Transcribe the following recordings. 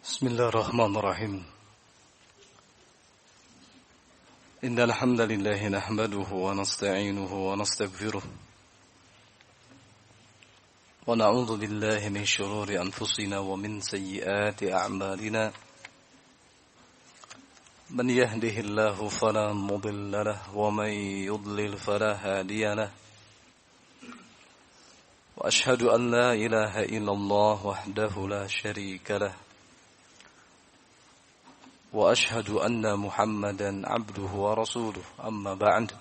بسم الله الرحمن الرحيم إن الحمد لله نحمده ونستعينه ونستغفره ونعوذ بالله من شرور أنفسنا ومن سيئات أعمالنا من يهده الله فلا مضل له ومن يضلل فلا هادي له وأشهد أن لا إله إلا الله وحده لا شريك له وأشهد أن محمدا عبده ورسوله أما بعد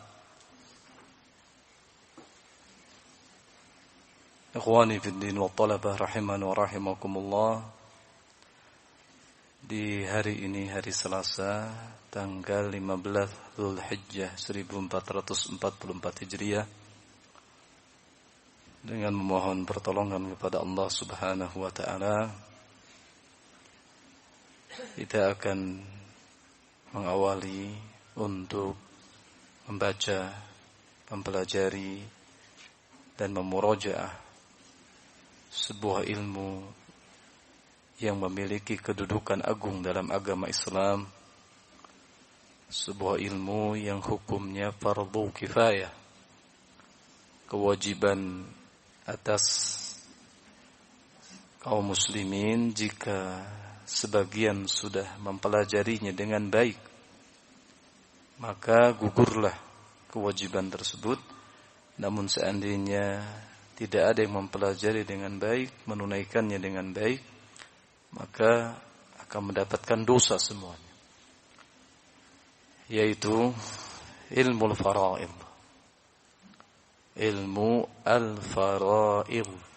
إخواني في الدين والطلبة رحمن ورحمكم الله. Di hari ini, hari Selasa, tanggal 15 Dzulhijjah 1444 Hijriah, dengan memohon pertolongan kepada Allah Subhanahu wa taala, kita akan mengawali untuk membaca, mempelajari dan memurojaah sebuah ilmu yang memiliki kedudukan agung dalam agama Islam, sebuah ilmu yang hukumnya fardhu kifayah, kewajiban atas kaum muslimin. Jika sebagian sudah mempelajarinya dengan baik, maka gugurlah kewajiban tersebut. Namun seandainya tidak ada yang mempelajari dengan baik, menunaikannya dengan baik, maka akan mendapatkan dosa semuanya, yaitu ilmu al-fara'id. Ilmu al-fara'id.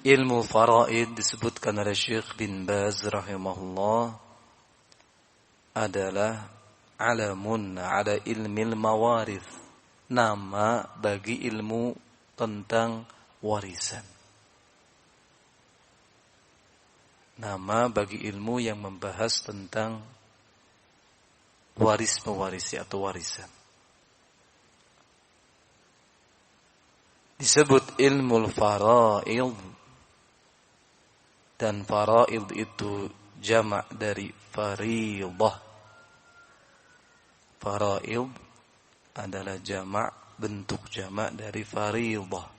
Ilmu faraid disebutkan oleh Syekh bin Baz rahimahullah adalah alamun ala ilmil mawarith, nama bagi ilmu tentang warisan. Nama bagi ilmu yang membahas tentang waris mewarisi atau warisan. Disebut ilmu faraid. Dan faraid itu jamak dari fariidah. Faraid adalah jamak, bentuk jamak dari fariidah.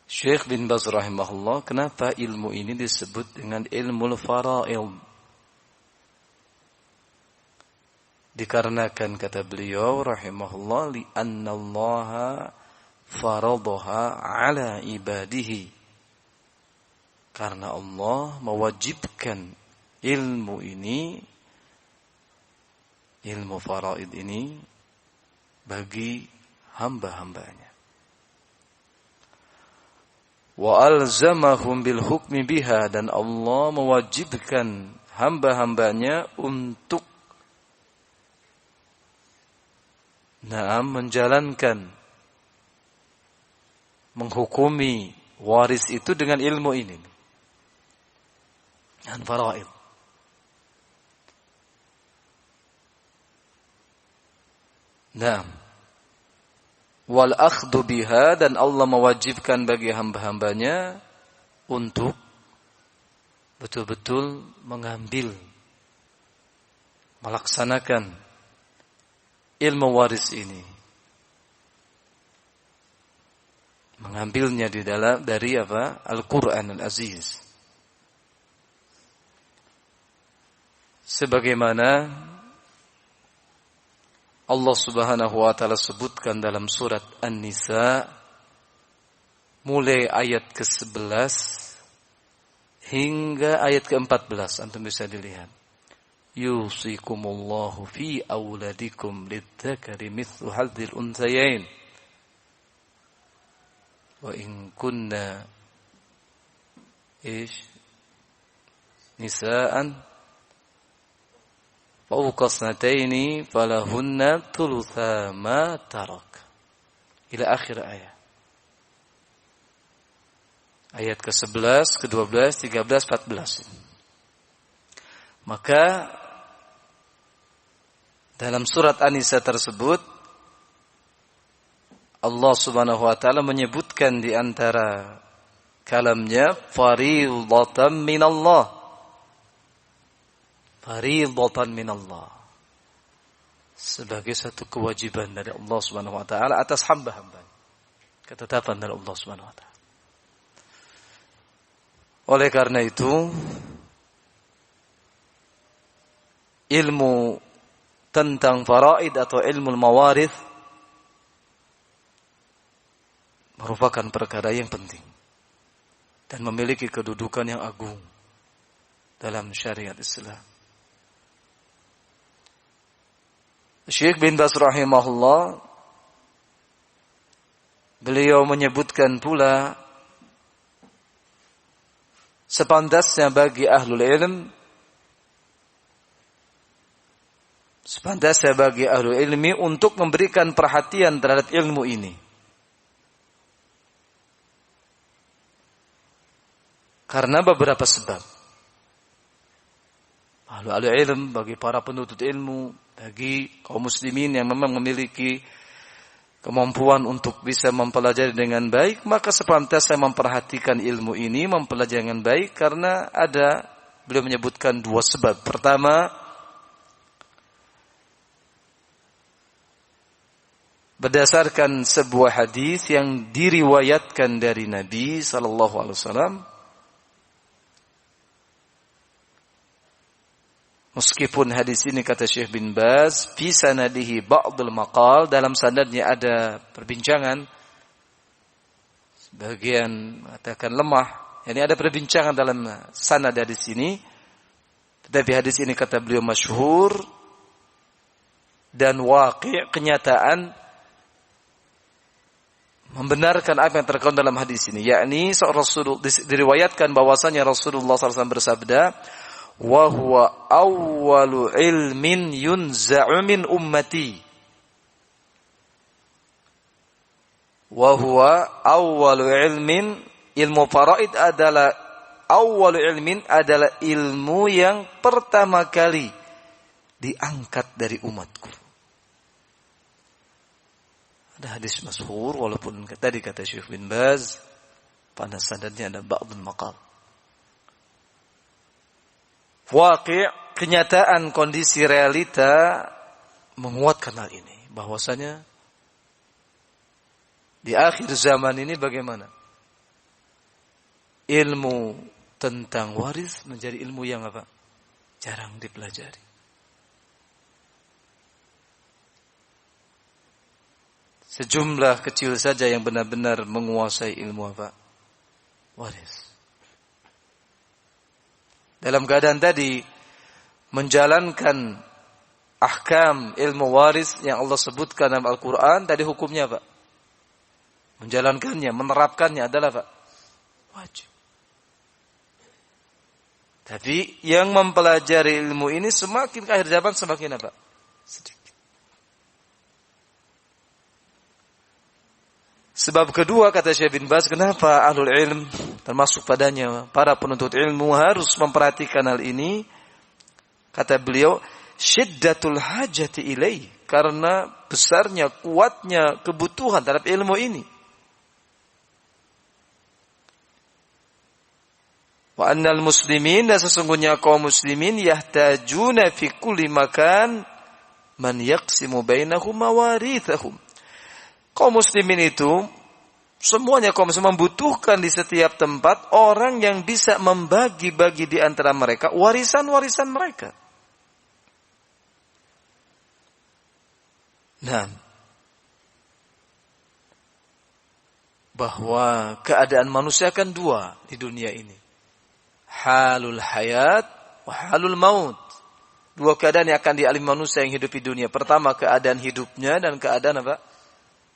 Syekh bin Baz rahimahullah, kenapa ilmu ini disebut dengan ilmu faraid? Dikarenakan, kata beliau rahimahullah, li'anna Allah faradaha ala ibadihi. Karena Allah mewajibkan ilmu ini, ilmu faraid ini, bagi hamba-hambanya. Wa alzamahum bil hukmi biha, dan Allah mewajibkan hamba-hambanya untuk menjalankan, menghukumi waris itu dengan ilmu ini, dengan faraid. Wal akhdhu biha, dan Allah mewajibkan bagi hamba-hambanya untuk betul-betul mengambil, melaksanakan ilmu waris ini, mengambilnya dari apa? Al-Quran Al-Aziz. Sebagaimana Allah Subhanahu wa taala sebutkan dalam surat An-Nisa, mulai ayat ke-11 hingga ayat ke-14, antum bisa dilihat. Yusikumullahu fi auladikum lidzakari mithlu hadzil unthayain. Wa in kunna nisaan fawqa sanataini falahunna thulutha ma tarak, ila akhir ayat. Ayat ke-11, ke-12, 13, 14. Maka dalam surat An-Nisa tersebut Allah Subhanahu wa taala menyebutkan di antara kalamnya fariidatan minallah. Fariidatan minallah. Sebagai satu kewajiban dari Allah Subhanahu wa taala atas hamba-hamba. Ketetapan dari Allah Subhanahu wa taala. Oleh karena itu, ilmu tentang faraid atau ilmu mawarith merupakan perkara yang penting dan memiliki kedudukan yang agung dalam syariat Islam. Syekh bin Baz rahimahullah, beliau menyebutkan pula sepantasnya bagi ahlul ilm, sepantasnya bagi ahlul ilmi untuk memberikan perhatian terhadap ilmu ini. Karena beberapa sebab. Ahlul ilm, bagi para penuntut ilmu, bagi kaum muslimin yang memang memiliki kemampuan untuk bisa mempelajari dengan baik, maka sepantasnya memperhatikan ilmu ini, mempelajari dengan baik, karena ada, beliau menyebutkan dua sebab. Pertama, berdasarkan sebuah hadis yang diriwayatkan dari Nabi sallallahu alaihi wasallam, meskipun hadis ini kata Syekh bin Baz fi sanadihi ba'dul maqal, dalam sanadnya ada perbincangan, sebagian mengatakan lemah, yakni ada perbincangan dalam sanad hadis ini, tetapi hadis ini kata beliau masyhur dan waqi', kenyataan membenarkan apa yang terkandung dalam hadis ini, yakni diriwayatkan bahwasanya Rasulullah SAW bersabda, wa huwa awwalu ilmin yunza'u min ummati. Wa huwa awwalu ilmin, ilmu faraid adalah awwalu ilmin, adalah ilmu yang pertama kali diangkat dari umatku. Ada hadis masyhur, walaupun tadi kata Syekh bin Baz pada sanadnya ada ba'dul maqal. Waqi', kenyataan kondisi realita menguatkan hal ini, bahwasanya di akhir zaman ini bagaimana ilmu tentang waris menjadi ilmu yang apa? Jarang dipelajari. Sejumlah kecil saja yang benar-benar menguasai ilmu apa? Waris. Dalam keadaan tadi menjalankan ahkam ilmu waris yang Allah sebutkan dalam Al-Quran, tadi hukumnya apa? Menjalankannya, menerapkannya adalah apa? Wajib. Tapi yang mempelajari ilmu ini semakin ke akhir zaman semakin apa? Sedikit. Sebab kedua kata Syekh bin Baz, kenapa ahlul ilm termasuk padanya para penuntut ilmu harus memperhatikan hal ini? Kata beliau, syiddatul hajati ilaih, karena besarnya, kuatnya kebutuhan terhadap ilmu ini. Wa annal muslimin, dan sesungguhnya kaum muslimin yahtajuna fi kulli makan man yaqsimu bainahum mawarithahum. Kaum muslimin itu semuanya kaum muslimin membutuhkan di setiap tempat orang yang bisa membagi-bagi di antara mereka warisan-warisan mereka. Nah, bahwa keadaan manusia kan dua di dunia ini. Halul hayat wa halul maut. Dua keadaan yang akan dialami manusia yang hidup di dunia. Pertama keadaan hidupnya dan keadaan apa?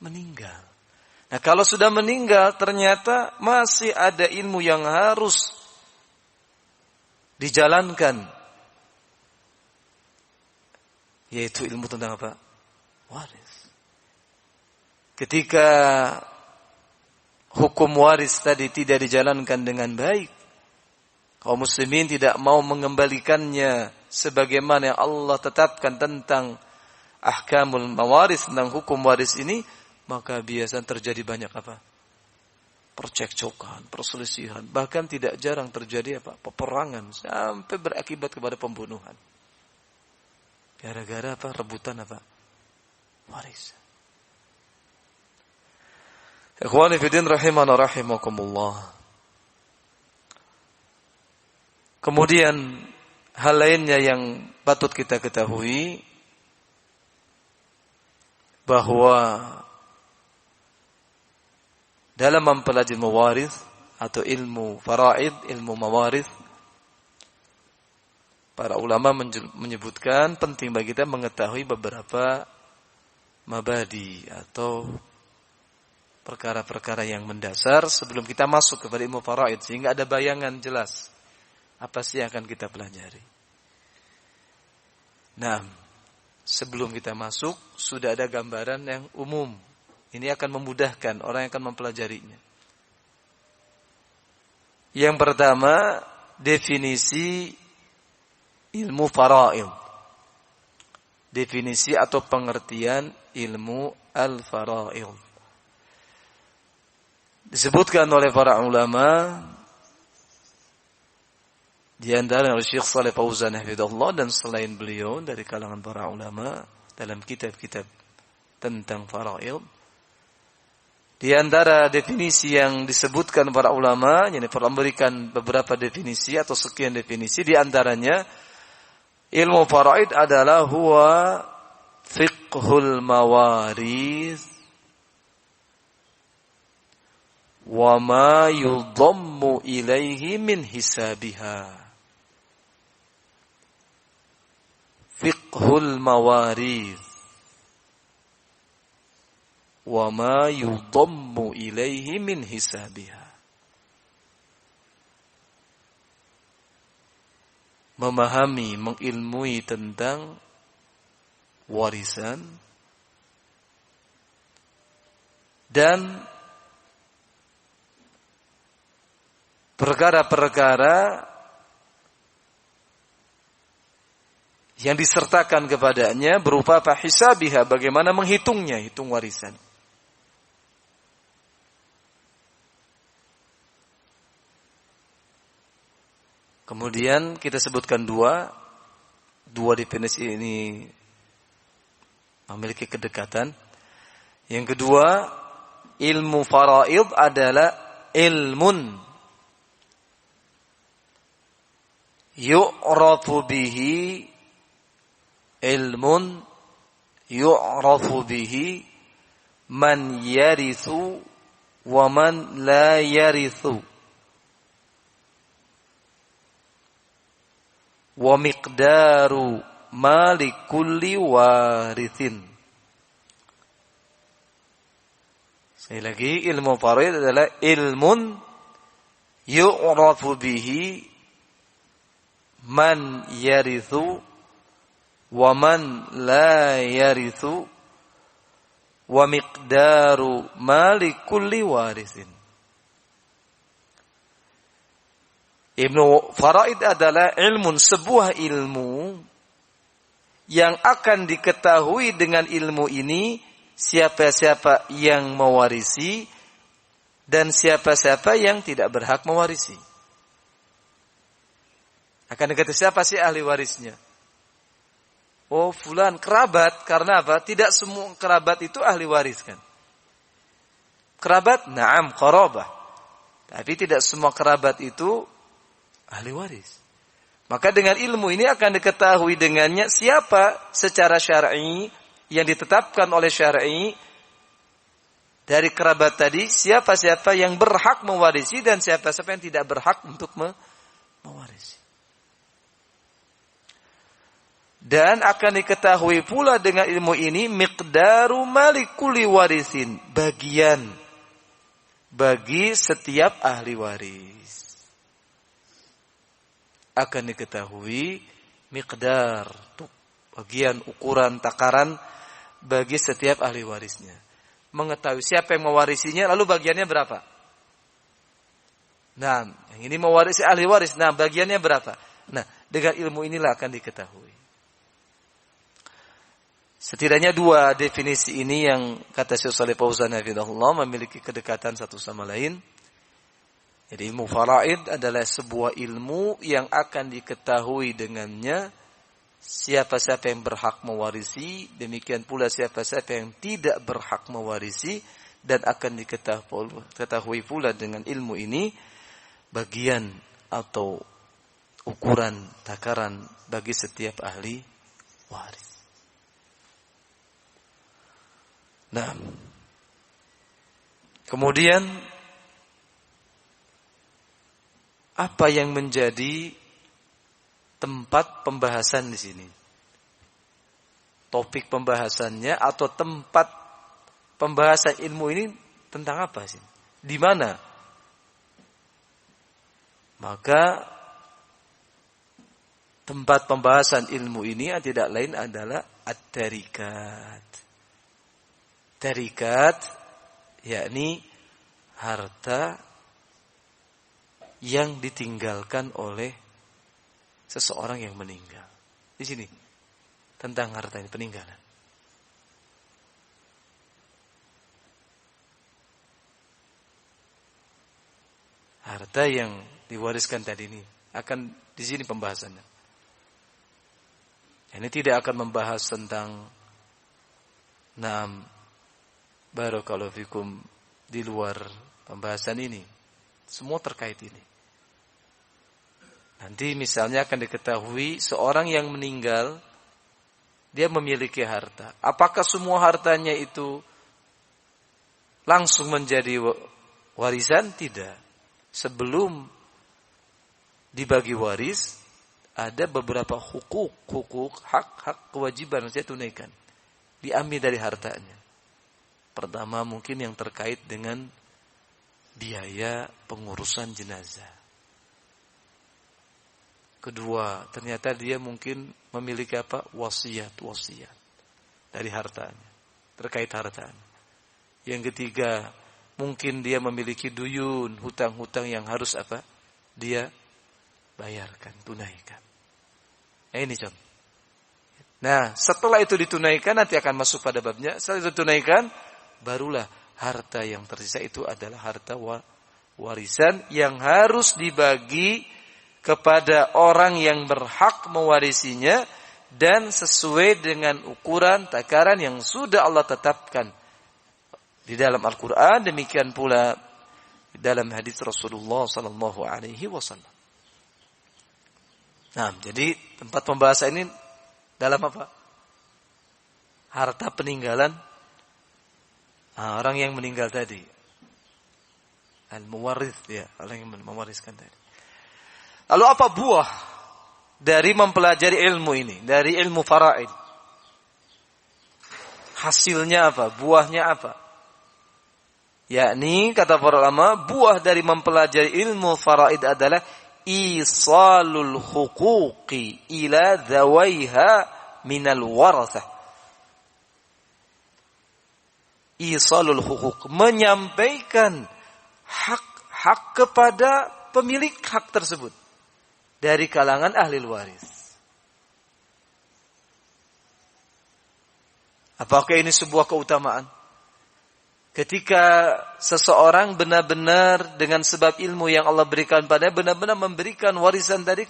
Meninggal. Nah, kalau sudah meninggal ternyata masih ada ilmu yang harus dijalankan, yaitu ilmu tentang apa? Waris. Ketika hukum waris tadi tidak dijalankan dengan baik, kaum muslimin tidak mau mengembalikannya sebagaimana yang Allah tetapkan tentang ahkamul mawaris, tentang hukum waris ini, maka biasa terjadi banyak apa? percekcokan, perselisihan, bahkan tidak jarang terjadi peperangan sampai berakibat kepada pembunuhan. Gara-gara rebutan waris. Ikhwani fi din rahimana rahimakumullah. Kemudian hal lainnya yang patut kita ketahui bahwa dalam mempelajari mawaris atau ilmu faraid, ilmu mawaris, para ulama menyebutkan penting bagi kita mengetahui beberapa mabadi atau perkara-perkara yang mendasar sebelum kita masuk kepada ilmu faraid, sehingga ada bayangan jelas apa sih yang akan kita pelajari. Nah, sebelum kita masuk sudah ada gambaran yang umum. Ini akan memudahkan orang yang akan mempelajarinya. Yang pertama, definisi ilmu faraid. Definisi atau pengertian ilmu al-faraid. Disebutkan oleh para ulama, di antara oleh Syekh Shalih Fauzan hafizahullah dan selain beliau dari kalangan para ulama dalam kitab-kitab tentang faraid. Di antara definisi yang disebutkan para ulama, yakni memberikan beberapa definisi atau sekian definisi, di antaranya ilmu faraid adalah huwa fiqhul mawaris wa ma yudhammu ilaihi min hisabiha. Fiqhul mawaris wa ma yudhammu ilaihi min hisabiha. Memahami, mengilmui tentang warisan dan perkara-perkara yang disertakan kepadanya berupa hisabiha, bagaimana menghitungnya, hitung warisan. Kemudian kita sebutkan dua definisi ini memiliki kedekatan. Yang kedua, ilmu faraid adalah ilmun yu'rafu bihi, ilmun yu'rafu bihi man yarithu wa man la yarithu wa miqdaru ma likulli warithin. Sekali lagi, ilmu faraid adalah ilmun yu'rafu bihi man yarithu wa man la yarithu wa miqdaru ma likulli warithin. Ilmu faraid adalah ilmun, sebuah ilmu yang akan diketahui dengan ilmu ini siapa-siapa yang mewarisi dan siapa-siapa yang tidak berhak mewarisi. Akan diketahui siapa sih ahli warisnya. Oh, fulan kerabat, karena apa? Tidak semua kerabat itu ahli waris kan. Kerabat, na'am, qarabah. Tapi tidak semua kerabat itu ahli waris. Maka dengan ilmu ini akan diketahui dengannya siapa secara syar'i yang ditetapkan oleh syar'i dari kerabat tadi, siapa-siapa yang berhak mewarisi dan siapa-siapa yang tidak berhak untuk mewarisi. Dan akan diketahui pula dengan ilmu ini miqdaru malikuli warisin, bagian bagi setiap ahli waris. Akan diketahui miqdar, bagian, ukuran, takaran bagi setiap ahli warisnya. Mengetahui siapa yang mewarisinya, lalu bagiannya berapa. Nah, yang ini mewarisi ahli waris, nah bagiannya berapa. Nah, dengan ilmu inilah akan diketahui. Setidaknya dua definisi ini yang kata Syekh Shalih Fauzan hafizahullah memiliki kedekatan satu sama lain. Jadi ilmu faraid adalah sebuah ilmu yang akan diketahui dengannya siapa-siapa yang berhak mewarisi, demikian pula siapa-siapa yang tidak berhak mewarisi, dan akan diketahui pula dengan ilmu ini bagian atau ukuran takaran bagi setiap ahli waris. Nah, kemudian apa yang menjadi tempat pembahasan di sini? Topik pembahasannya atau tempat pembahasan ilmu ini tentang apa sih? Di mana? Maka tempat pembahasan ilmu ini tidak lain adalah at-tarikat. Tarikat yakni harta yang ditinggalkan oleh seseorang yang meninggal. Di sini tentang harta ini, peninggalan. Harta yang diwariskan tadi ini akan di sini pembahasannya. Ini tidak akan membahas tentang barakallahu fikum di luar pembahasan ini. Semua terkait ini. Nanti misalnya akan diketahui seorang yang meninggal, dia memiliki harta. Apakah semua hartanya itu langsung menjadi warisan? Tidak. Sebelum dibagi waris, ada beberapa hukuk, hak kewajiban yang saya tunaikan. Diambil dari hartanya. Pertama mungkin yang terkait dengan biaya pengurusan jenazah. Kedua, ternyata dia mungkin memiliki wasiat dari hartanya, terkait hartanya. Yang ketiga, mungkin dia memiliki duyun, hutang-hutang yang harus dia bayarkan, tunaikan. Ini contoh. Nah, setelah itu ditunaikan nanti akan masuk pada babnya. Setelah itu ditunaikan, barulah harta yang tersisa itu adalah harta warisan yang harus dibagi kepada orang yang berhak mewarisinya dan sesuai dengan ukuran takaran yang sudah Allah tetapkan di dalam Al-Quran, demikian pula di dalam hadis Rasulullah sallallahu alaihi wasallam. Nah, jadi tempat pembahasan ini dalam apa? Harta peninggalan orang yang meninggal tadi. Al-muwarith, ya, orang yang mewariskan tadi. Lalu apa buah dari mempelajari ilmu ini, dari ilmu faraid? Hasilnya apa? Buahnya apa? Yakni kata para ulama, buah dari mempelajari ilmu faraid adalah isalul huquqi ila dhawaiha minal warathah. Isalul huquq, menyampaikan hak kepada pemilik hak tersebut dari kalangan ahli waris. Apakah ini sebuah keutamaan? Ketika seseorang benar-benar dengan sebab ilmu yang Allah berikan padanya, benar-benar memberikan warisan tadi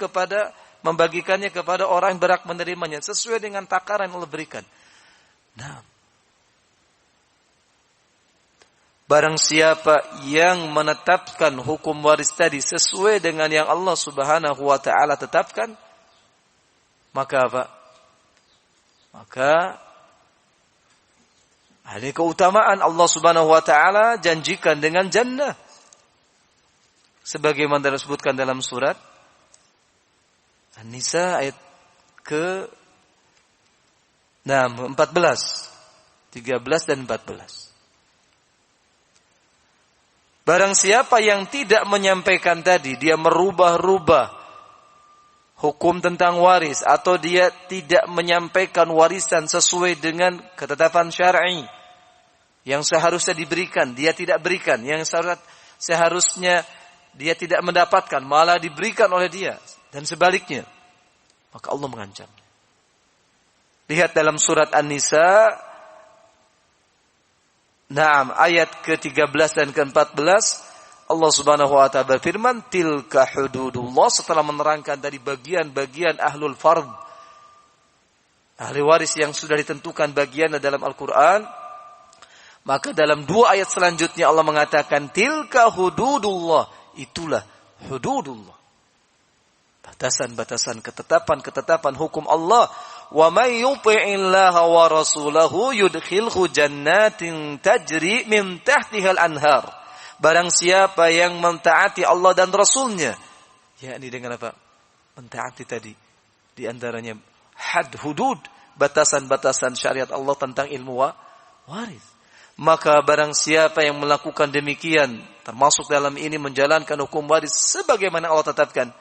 membagikannya kepada orang yang berhak menerimanya sesuai dengan takaran yang Allah berikan. Nah, barang siapa yang menetapkan hukum waris tadi sesuai dengan yang Allah Subhanahu wa taala tetapkan, maka apa? Maka ini keutamaan Allah Subhanahu wa taala janjikan dengan jannah. Sebagaimana disebutkan dalam surat An-Nisa ayat ke 14, 13 dan 14. Barang siapa yang tidak menyampaikan tadi, dia merubah-rubah hukum tentang waris, atau dia tidak menyampaikan warisan sesuai dengan ketetapan syar'i yang seharusnya diberikan, dia tidak berikan, yang seharusnya dia tidak mendapatkan, malah diberikan oleh dia, dan sebaliknya, maka Allah mengancam. Lihat dalam surat An-Nisa ayat ke-13 dan ke-14, Allah Subhanahu wa taala berfirman, tilka hududullah, setelah menerangkan dari bagian-bagian ahlul fard, ahli waris yang sudah ditentukan bagiannya dalam Al-Qur'an. Maka dalam 2 ayat selanjutnya Allah mengatakan tilka hududullah, itulah hududullah, batasan-batasan, ketetapan-ketetapan hukum Allah. Wa may yuti'illaha wa rasulahu yudkhilhu jannatin tajri min tahtihal anhar. Barang siapa yang mentaati Allah dan Rasulnya, yakni dengan apa? Mentaati tadi di antaranya hudud, batasan-batasan syariat Allah tentang ilmu waris. Maka barang siapa yang melakukan demikian, termasuk dalam ini menjalankan hukum waris sebagaimana Allah tetapkan,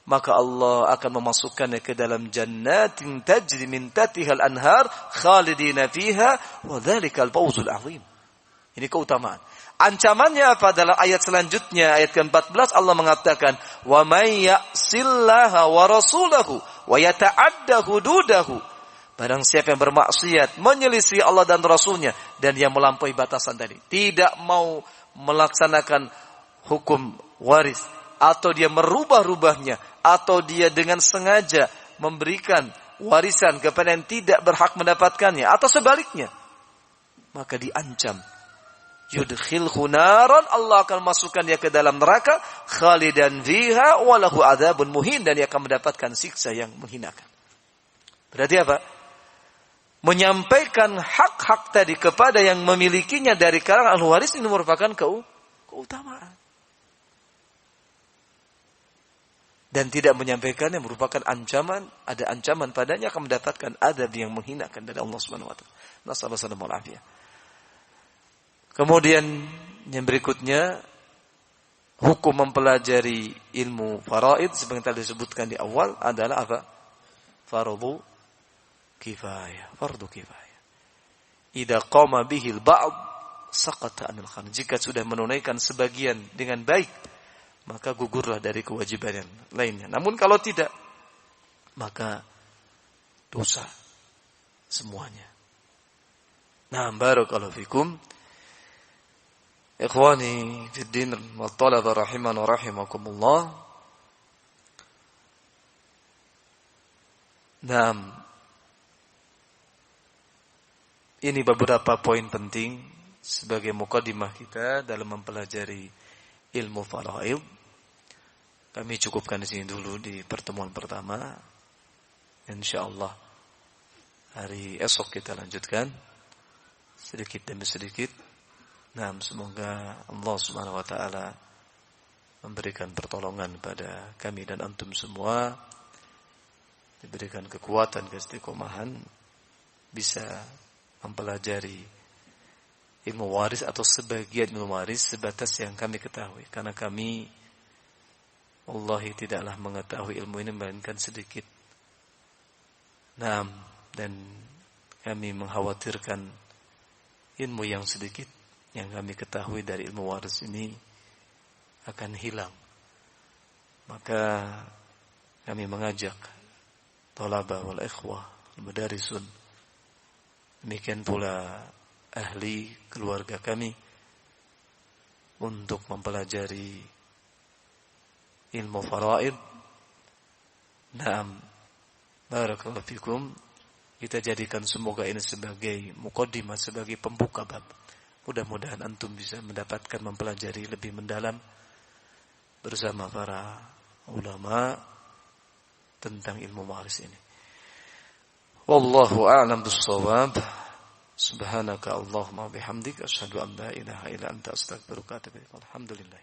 maka Allah akan memasukkannya ke dalam jannatin tajri min tahtihal anhar khalidina fiha wa dzalikal fawzul azim. Ini keutamaan. Ancamannya apa? Dalam ayat selanjutnya, ayat ke-14, Allah mengatakan, wa may ya'sillaha wa rasulahu wa yata'adda hududahu. Barang siapa yang bermaksiat, menyelisih Allah dan Rasulnya, dan yang melampaui batasan tadi, tidak mau melaksanakan hukum waris, atau dia merubah-rubahnya, atau dia dengan sengaja memberikan warisan kepada yang tidak berhak mendapatkannya, atau sebaliknya, maka diancam. Yudkhilhu naran, Allah akan masukkan dia ke dalam neraka, khalidan fiha wa lahu adzabun muhin, dan dia akan mendapatkan siksa yang menghinakan. Berarti apa? Menyampaikan hak-hak tadi kepada yang memilikinya dari kalangan ahli waris ini merupakan keutamaan. Dan tidak menyampaikannya merupakan ancaman, ada ancaman padanya akan mendapatkan adab yang menghinakan dari Allah Subhanahu wa taala. Nasallahu alaihi wasallam. Kemudian yang berikutnya, hukum mempelajari ilmu faraid seperti yang tadi disebutkan di awal adalah apa? Fardu kifayah, fardu kifayah. Idza qama bihi al-ba'd saqata anil khan. Jika sudah menunaikan sebagian dengan baik, maka gugurlah dari kewajiban yang lainnya. Namun kalau tidak, maka dosa semuanya. Nah, barakallahu fikum. Ikhwani fid din wa talaba rahiman wa rahimakumullah. Nah, ini beberapa poin penting sebagai mukadimah kita dalam mempelajari ilmu faraid. Kami cukupkan di sini dulu di pertemuan pertama. Insyaallah hari esok kita lanjutkan sedikit demi sedikit. Nah, semoga Allah Subhanahu wa taala memberikan pertolongan pada kami dan antum semua, diberikan kekuatan, keistiqomahan, bisa mempelajari ilmu waris atau sebagian ilmu waris sebatas yang kami ketahui. Karena kami wallahi tidaklah mengetahui ilmu ini melainkan sedikit. Nah, dan kami mengkhawatirkan ilmu yang sedikit yang kami ketahui dari ilmu waris ini akan hilang. Maka kami mengajak thalaba wal ikhwah al-madarisun, demikian pula ahli keluarga kami, untuk mempelajari ilmu faraid. Naam, barakallahu fikum. Kita jadikan semoga ini sebagai muqaddimah, sebagai pembuka bab. Mudah-mudahan antum bisa mendapatkan mempelajari lebih mendalam bersama para ulama tentang ilmu waris ini. Wallahu a'lam bis-shawab. Subhanaka Allahumma bihamdika asyhadu an la ilaha illa anta astaghfiruka wa atubu ilaik. Alhamdulillah.